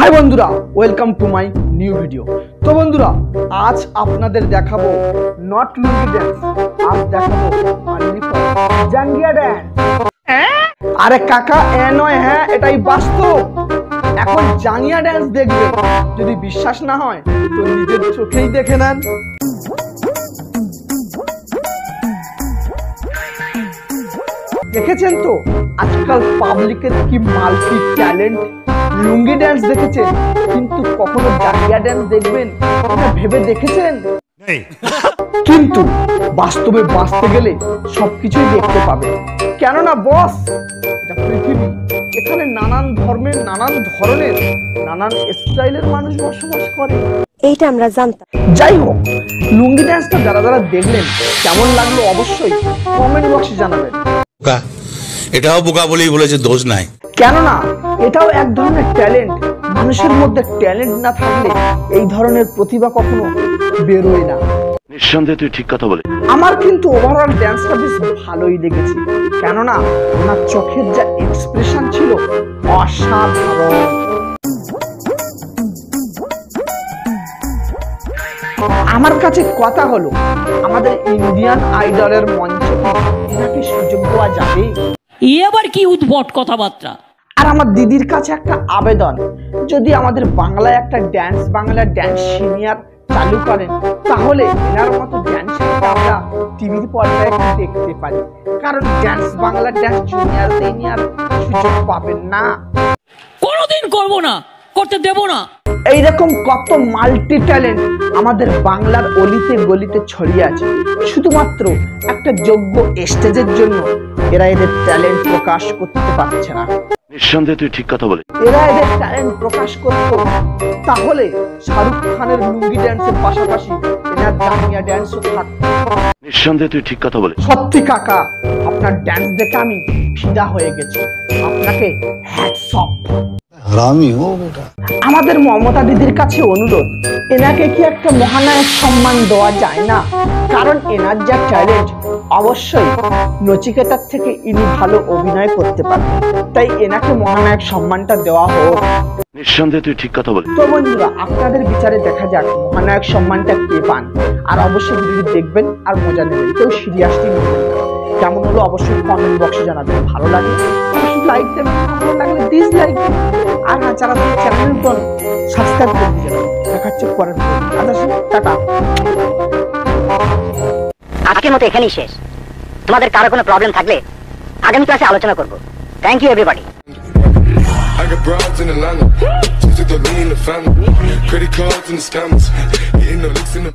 High বন্ধুরা, welcome to my new video. তো বন্ধুরা, আজ আপনাদের দেখাবো নট লুঙ্গি ড্যান্স, আজ দেখাবো জাঙ্গিয়া ড্যান্স। আরে কাকা, এ নয় হ্যাঁ, এটাই বাস্তব। এখন জাঙ্গিয়া ড্যান্স দেখবে, যদি বিশ্বাস না হয় তো নিজের চোখেই দেখে নেন। দেখেছেন তো আজকাল পাবলিকের কি মাল্টি ট্যালেন্ট। লুঙ্গি ড্যান্স দেখেছেন, কিন্তু কখনো জাঙ্গিয়া ড্যান্স দেখবেন এটা ভেবে দেখেছেন? কিন্তু বাস্তবে বাঁচতে গেলে সবকিছুই দেখতে পাবে। কেননা বস, এটা পৃথিবী, এখানে নানান ধর্মের, নানান ধরনের, নানান স্টাইলের মানুষ বসবাস করে, এইটা আমরা জানতাম। যাই হোক, লুঙ্গি ড্যান্সটা যারা যারা দেখলেন কেমন লাগলো অবশ্যই কমেন্ট বক্সে জানাবেন। এটাও বোকা বলেই বলেছে, দোষ নাই। কেননা এটাও এক ধরনের ট্যালেন্ট। মানুষের মধ্যে ট্যালেন্ট না থাকলে এই ধরনের প্রতিভা কখনো বেরোয় না। নিঃসন্দেহে তুই ঠিক কথা বলে। আমার কিন্তু ওভারঅল ড্যান্সটা বেশ ভালোই লেগেছে, কেননা ওনার চোখের যা এক্সপ্রেশন ছিল অসাধারণ। আমার কাছে কথা হলো, আমাদের ইন্ডিয়ান আইডলের মঞ্চে এনাকে সুযোগ দেওয়া যাবে? এবার কি উদ্ভট কথাবার্তা। আর আমার দিদির কাছে একটা আবেদন, যদি আমাদের বাংলায় একটা বাংলা ড্যান্স সিনিয়র চালু করেন, তাহলে এনার মতো ড্যান্সারকে আমরা টিভির পর্দায় দেখতে পারি। কারণ বাংলা ড্যান্স জুনিয়রতে নিয়ে আর সুযোগ পাবেন না। কোনোদিন করবো না, করতে দেব না। এইরকম কত মাল্টি ট্যালেন্ট আমাদের বাংলার অলিতে গলিতে ছড়িয়ে আছে। শুধুমাত্র একটা যোগ্য স্টেজের জন্য এরা এদের ট্যালেন্ট প্রকাশ করতে পারছে না। নিঃসন্দেহে তুই ঠিক কথা বলে। এরা এদের ট্যালেন্ট প্রকাশ করত, তাহলে শাহরুখ খানের লুঙ্গি ড্যান্সের পাশাপাশি এনার জাঙ্গিয়া ড্যান্সও থাকত। নিঃসন্দেহে তুই ঠিক কথা বলে। সত্যি কাকা, আপনার ড্যান্স দেখে আমি ফিদা হয়ে গেছি। আপনাকে হ্যাটস অফ। আমাদের মমতা দিদির কাছে অনুরোধ, এনাকে কি একটা মহানায়ক সম্মান দেওয়া যায় না? কারণ এনার যা ট্যালেন্ট, অবশ্যই নচিকেতার থেকে ইনি ভালো অভিনয় করতে পারেন, তাই এনাকে মহানায়ক সম্মানটা দেওয়া হোক। নিঃসন্দেহে তুই ঠিক কথা বলে। তো বন্ধুরা, আপনাদের বিচারে দেখা যাক মহানায়ক সম্মানটা কে পান। আর অবশ্যই ভিডিওটি দেখবেন আর মজা নেবেন, কেউ সিরিয়াসলি নেবেন না। কেমন হলো অবশ্যই কমেন্ট বক্সে জানাবেন। ভালো লাগে অবশ্যই লাইক দেবেন, ভালো লাগলে ডিসলাইক দেবেন। আর হ্যাঁ, যারা চ্যানেল নতুন সাবস্ক্রাইব করে দিবেন। দেখাচ্ছে পরের ভিডিও। আচ্ছা, টাটা। আজকের মতো এখানেই শেষ। তোমাদের কারো কোনো প্রবলেম থাকলে আগামী ক্লাসে আলোচনা করব। Thank you everybody. I got broads in Atlanta, just took the lean in the family, credit cards and the scammers, hitting the licks in the